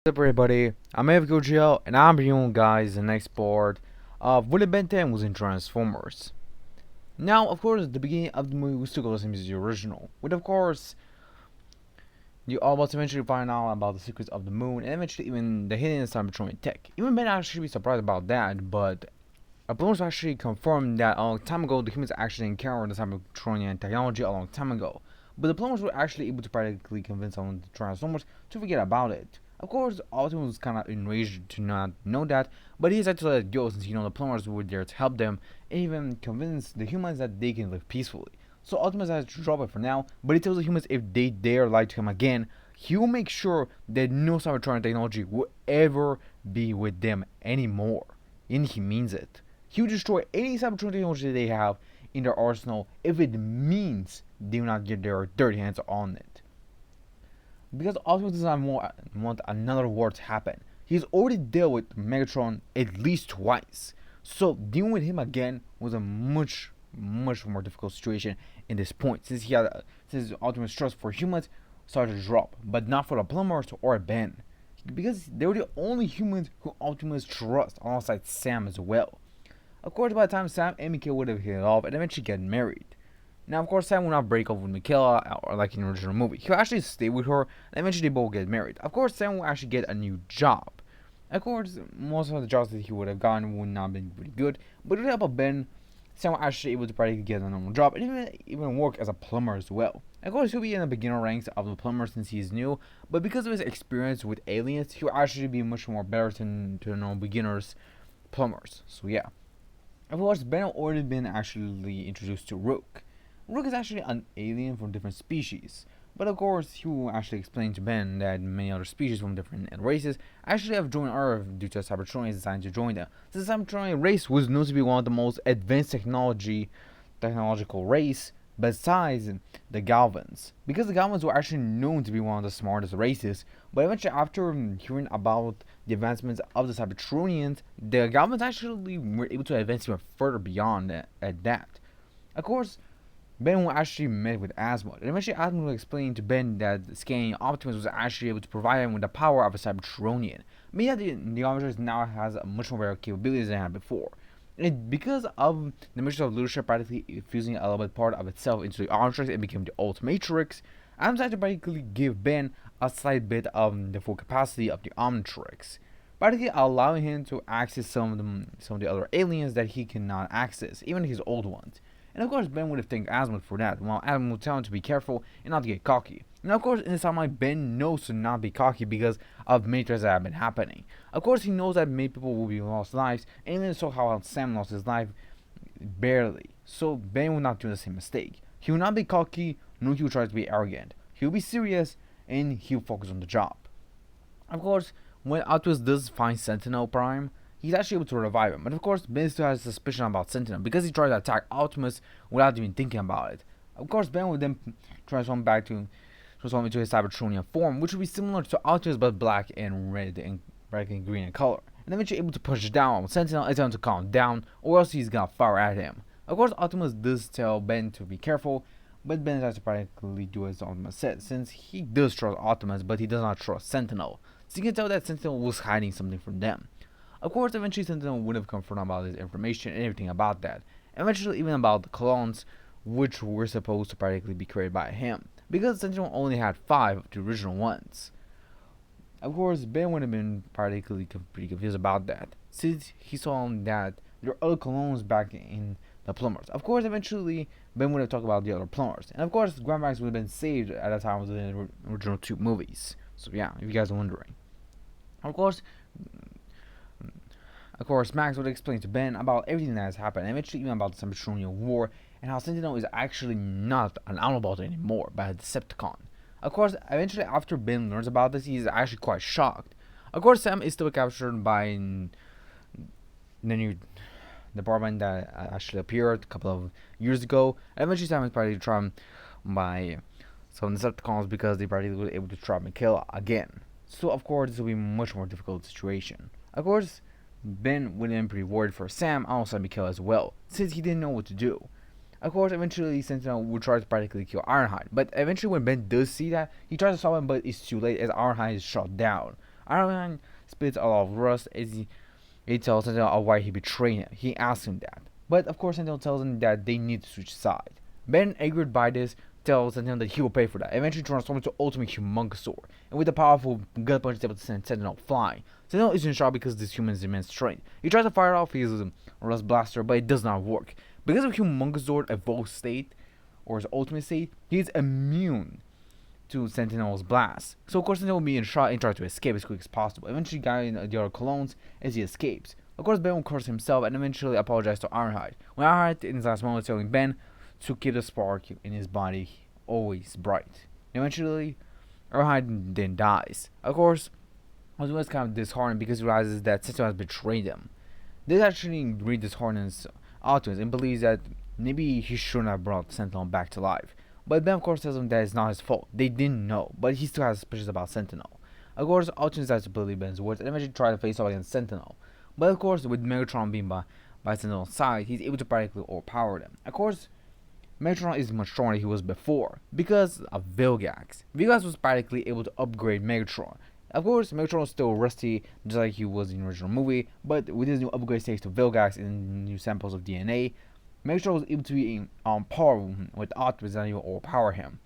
What's up everybody, I'm Evgogio and I'm bringing you guys the next part of Willy Ben 10 was in Transformers. Now, of course, the beginning of the movie was still the same as the original, with of course you almost eventually find out about the secrets of the moon and eventually even the hidden Cybertronian tech. Even Ben actually be surprised about that, but Apollonius actually confirmed that a long time ago the humans actually encountered the Cybertronian technology a long time ago. But the Apollonians were actually able to practically convince some of the Transformers to forget about it. Of course, Optimus was kind of enraged to not know that, but he decided to let it go since the Apollonians were there to help them and even convince the humans that they can live peacefully. So Optimus has to drop it for now, but he tells the humans if they dare lie to him again, he will make sure that no Cybertronian technology will ever be with them anymore. And he means it. He will destroy any Cybertronian technology they have in their arsenal if it means they will not get their dirty hands on it. Because Optimus does not want another war to happen. He's already dealt with Megatron at least twice. So dealing with him again was a much more difficult situation in this point since Optimus' trust for humans started to drop, but not for the Plumbers or Ben. Because they were the only humans who Optimus trusts alongside Sam as well. Of course, by the time Sam and Mikhail would have hit it off and eventually get married. Now, of course, Sam will not break up with Michaela or like in the original movie. He'll actually stay with her, and eventually they both get married. Of course, Sam will actually get a new job. Of course, most of the jobs that he would have gotten would not have been pretty good, but with the help of Ben, Sam was actually able to practically get a normal job and even work as a plumber as well. Of course, he'll be in the beginner ranks of the plumber since he's new, but because of his experience with aliens, he'll actually be much more better than to normal beginners plumbers. So yeah. Of course, Ben had already been actually introduced to Rook. Rook is actually an alien from different species, but of course, he will actually explain to Ben that many other species from different races actually have joined Earth due to Cybertronians deciding to join them. Since the Cybertronian race was known to be one of the most advanced technological race besides the Galvans. Because the Galvans were actually known to be one of the smartest races, but eventually after hearing about the advancements of the Cybertronians, the Galvans actually were able to advance even further beyond that. Of course, Ben actually met with Asmod, and eventually Asmod explained to Ben that scanning Optimus was actually able to provide him with the power of a Cybertronian, meaning that the Optimus now has much more better capabilities than it had before. And because of the mission of leadership practically fusing a little bit part of itself into the Omnitrix and became the Ultimatrix, I'm decided to practically give Ben a slight bit of the full capacity of the Omnitrix, practically allowing him to access some of the other aliens that he cannot access, even his old ones. And of course, Ben would have thanked Asmod for that, while Asmod would tell him to be careful and not to get cocky. And of course, in this timeline, Ben knows to not be cocky because of many threats that have been happening. Of course, he knows that many people will be lost lives, and even saw how Sam lost his life barely. So Ben will not do the same mistake. He will not be cocky, nor he will try to be arrogant. He will be serious, and he will focus on the job. Of course, when Optimus does find Sentinel Prime, he's actually able to revive him. But of course, Ben still has suspicion about Sentinel because he tried to attack Optimus without even thinking about it. Of course, Ben would then transform into his Cybertronian form, which would be similar to Optimus but black and red and green in color. And eventually able to push down on Sentinel and tell him to calm down, or else he's gonna fire at him. Of course, Optimus does tell Ben to be careful, but Ben has to practically do as Optimus said, since he does trust Optimus, but he does not trust Sentinel. So you can tell that Sentinel was hiding something from them. Of course, eventually Sentinel would have confirmed about this information and everything about that. Eventually, even about the clones, which were supposed to practically be created by him, because Sentinel only had 5 of the original ones. Of course, Ben would have been practically pretty confused about that, since he saw that there are other clones back in the plumbers. Of course, eventually, Ben would have talked about the other plumbers. And of course, Grand Max would have been saved at the time of the original 2 movies. So yeah, if you guys are wondering. Of course, Max would explain to Ben about everything that has happened, and eventually even about the Cybertronian War, and how Sentinel is actually not an Autobot anymore, but a Decepticon. Of course, eventually after Ben learns about this, he is actually quite shocked. Of course, Sam is still captured by the new department that actually appeared a couple of years ago, and eventually Sam is probably trapped by some Decepticons because they probably were able to trap Michaela again. So of course, this will be a much more difficult situation. Of course, Ben would have been pretty worried for Sam and also Mikhail as well, since he didn't know what to do. Of course, eventually Sentinel would try to practically kill Ironhide, but eventually when Ben does see that, he tries to stop him, but it's too late as Ironhide is shot down. Iron Man spits a lot of rust as he tells Sentinel why he betrayed him. He asks him that. But of course Sentinel tells him that they need to switch side. Ben, angered by this, tells Sentinel that he will pay for that, eventually transforms into Ultimate Humongousaur, and with a powerful gut punch is able to send Sentinel flying. Sentinel is in shock because this human's immense strength. He tries to fire off his Rust Blaster, but it does not work. Because of Humongousaur's evolved state, or his ultimate state, he is immune to Sentinel's blast. So of course Sentinel will be in shock and try to escape as quick as possible, eventually guiding the other clones as he escapes. Of course Ben will curse himself and eventually apologize to Ironhide. When Ironhide in his last moment is telling Ben to keep the spark in his body always bright. Eventually Ironhide then dies. Of course Ozma is kind of disheartened because he realizes that Sentinel has betrayed him. This actually really disheartens Optimus and believes that maybe he shouldn't have brought Sentinel back to life. But Ben of course tells him that it's not his fault. They didn't know, but he still has suspicions about Sentinel. Of course, Optimus decides to believe Ben's words and eventually try to face off against Sentinel. But of course, with Megatron being by Sentinel's side, he's able to practically overpower them. Of course, Megatron is much stronger than he was before because of Vilgax. Vilgax was practically able to upgrade Megatron. Of course, Megatron was still rusty, just like he was in the original movie, but with his new upgrade stakes to Vilgax and new samples of DNA, Megatron was able to be on par with Optimus and even overpower him.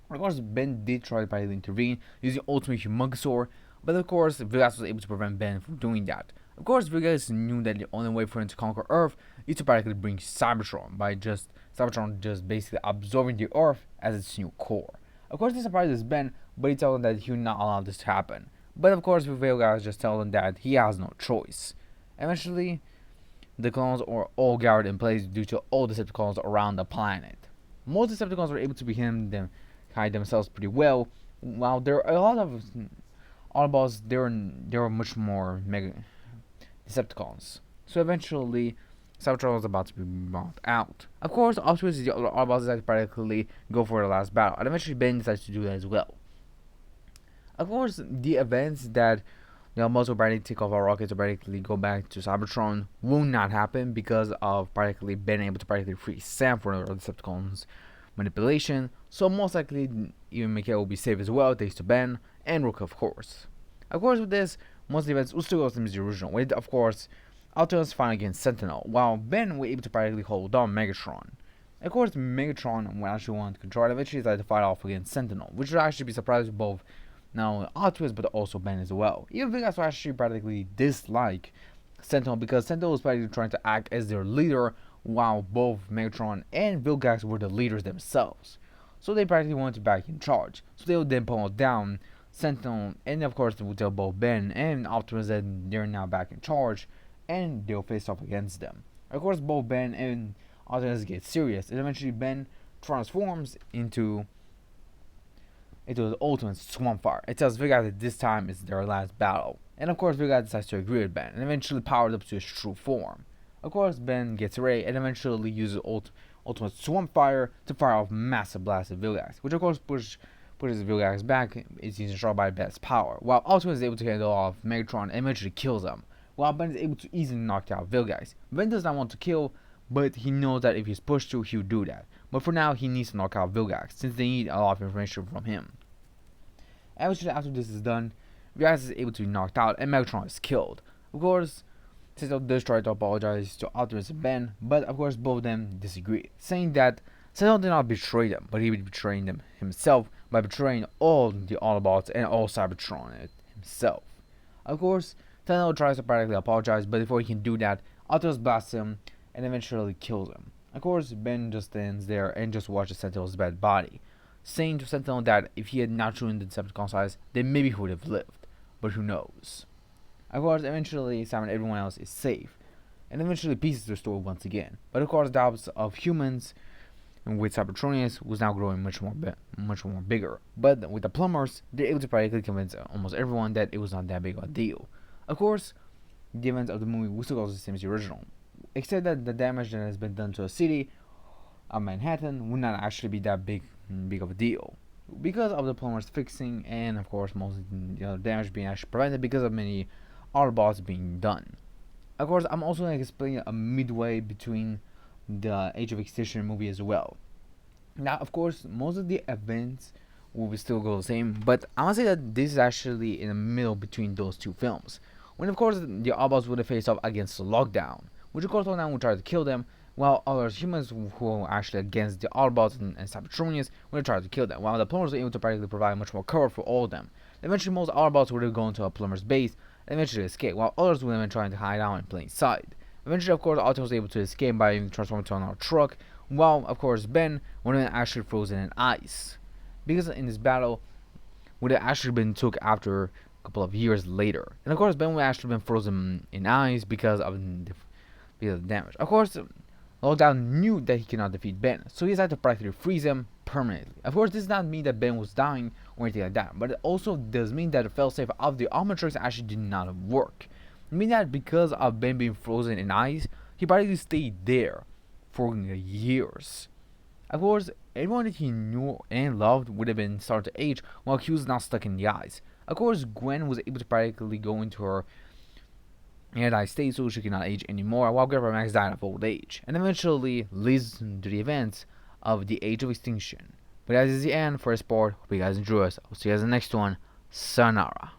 Of course, Ben did try to practically intervene using Ultimate Humongousaur, but of course, Vilgax was able to prevent Ben from doing that. Of course, Vilgax knew that the only way for him to conquer Earth is to practically bring Cybertron by Cybertron just basically absorbing the Earth as its new core. Of course, this surprises Ben, but he tells him that he will not allow this to happen. But of course, Vilgax just tells him that he has no choice. Eventually, the clones are all gathered in place due to all Decepticons around the planet. Most Decepticons were able to hide themselves pretty well, while there are a lot of Autobots, there were much more mega Decepticons. So eventually, Cybertron was about to be brought out. Of course, Optimus and the other Autobots decide to practically go for the last battle, and eventually Ben decides to do that as well. Of course, the events that the Autobots will practically take off our rockets to practically go back to Cybertron will not happen because of practically being able to practically free Sam for the Decepticons manipulation. So most likely, even Mikhail will be safe as well, thanks to Ben and Rook, of course. Of course, with this, most of the events will still go as the original, with of course Optimus fighting against Sentinel, while Ben was able to practically hold on Megatron. Of course, Megatron will actually want to control it, eventually decided to fight off against Sentinel, which would actually be surprising to both now Optimus but also Ben as well. Even Vilgax will actually practically dislike Sentinel because Sentinel was practically trying to act as their leader while both Megatron and Vilgax were the leaders themselves. So they practically wanted to back in charge. So they would then pull down Sentinel, and of course they would tell both Ben and Optimus that they're now back in charge and they'll face off against them. Of course both Ben and Optimus get serious, and eventually Ben transforms into the ultimate Swamp Fire. It tells Vilgax that this time is their last battle. And of course Vilgax decides to agree with Ben and eventually powers up to his true form. Of course Ben gets ready and eventually uses ultimate Swamp Fire to fire off massive blasts at Vilgax, which of course pushes Vilgax back. It's used shot by Ben's power, while Optimus is able to handle off Megatron and eventually kills him, while Ben is able to easily knock out Vilgax. Ben does not want to kill, but he knows that if he's pushed to, he'll do that. But for now, he needs to knock out Vilgax, since they need a lot of information from him. Eventually, after this is done, Vilgax is able to be knocked out, and Megatron is killed. Of course, Sentinel does try to apologize to Optimus and Ben, but of course both of them disagree, saying that Sentinel did not betray them, but he would be betraying them himself by betraying all the Autobots and all Cybertron himself. Of course, Sentinel tries to practically apologize, but before he can do that, Optimus blasts him and eventually kills him. Of course, Ben just stands there and just watches Sentinel's dead body, saying to Sentinel that if he had not joined the Decepticon size, then maybe he would have lived, but who knows. Of course, eventually Sam and everyone else is safe, and eventually peace is restored once again. But of course, the doubts of humans and with Cybertronians was now growing much more bigger. But with the plumbers, they're able to practically convince almost everyone that it was not that big of a deal. Of course, the events of the movie will still go the same as the original, except that the damage that has been done to a city of Manhattan would not actually be that big of a deal, because of the plumbers fixing, and of course most of the damage being actually prevented because of many Autobots being done. Of course, I'm also going to explain a midway between the Age of Extinction movie as well. Now, of course, most of the events will still go the same. But I must say that this is actually in the middle between those two films. When of course the Autobots would face off against the Lockdown, which of course Lockdown would try to kill them, while other humans who are actually against the Autobots and Cybertronians would try to kill them, while the plumbers were able to practically provide much more cover for all of them. Eventually most Autobots would have gone to a plumber's base and eventually escape, while others would have been trying to hide out in plain sight. Eventually, of course, Optimus was able to escape by being transformed into another truck, while, of course, Ben would have been actually frozen in ice. Because in this battle, would have actually been took after a couple of years later. And of course, Ben would have actually been frozen in ice because of the damage. Of course, Lockdown knew that he cannot defeat Ben, so he decided to practically freeze him permanently. Of course, this does not mean that Ben was dying or anything like that, but it also does mean that the failsafe of the Omnitrix actually did not work. It means that because of Ben being frozen in ice, he practically stayed there for years. Of course, everyone that he knew and loved would have been starting to age while he was now stuck in the ice. Of course, Gwen was able to practically go into her anti state so she cannot age anymore, while Grandpa Max died of old age, and eventually leads to the events of the Age of Extinction. But that is the end for this part. Hope you guys enjoy us. I'll see you guys in the next one. Sayonara.